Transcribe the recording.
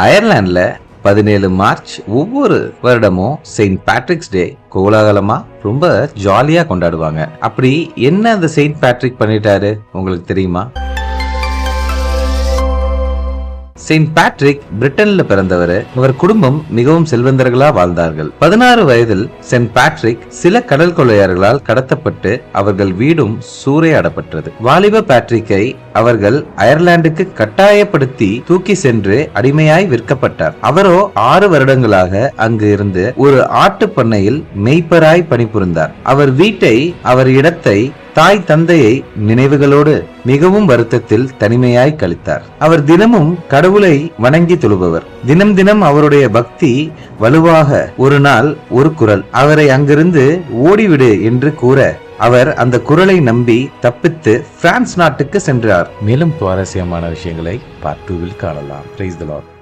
அயர்லாந்துல 17 March ஒவ்வொரு வருடமும் Saint Patrick's டே கோலாகலமா ரொம்ப ஜாலியா கொண்டாடுவாங்க. அப்படி என்ன அந்த செயின்ட் பேட்ரிக் பண்ணிட்டாரு உங்களுக்கு தெரியுமா? செயின்ட் பேட்ரிக் பிரிட்டன்ல பிறந்தவர். அவர் குடும்பம் மிகவும் செல்வந்தர்களா வாழ்ந்தார்கள். 16 வயதில் செயின்ட் பேட்ரிக் சில கடல் கொள்ளையர்களால் கடத்தப்பட்டு அவர்கள் வீடும் சூறையாடப்பட்டது. வாலிப பேட்ரிக்கை அவர்கள் அயர்லாந்துக்கு கட்டாயப்படுத்தி தூக்கி சென்று அடிமையாய் விற்கப்பட்டார். அவரோ 6 வருடங்களாக அங்கு இருந்து ஒரு ஆட்டு பண்ணையில் மெய்ப்பராய் பணிபுரிந்தார். அவர் வீட்டை, அவர் இடத்தை, தாய் தந்தையை நினைவுகளோடு மிகவும் வருத்தத்தில் தனிமையாய் கழித்தார். அவர் தினமும் கடவுளை வணங்கி தொழுபவர். தினம் தினம் அவருடைய பக்தி வலுவாக ஒரு நாள் ஒரு குரல் அவரை அங்கிருந்து ஓடிவிடு என்று கூற அவர் அந்த குரலை நம்பி தப்பித்து பிரான்ஸ் நாட்டுக்கு சென்றார். மேலும் சுவாரஸ்யமான விஷயங்களை பார்ட் 2 காணலாம். Praise the Lord.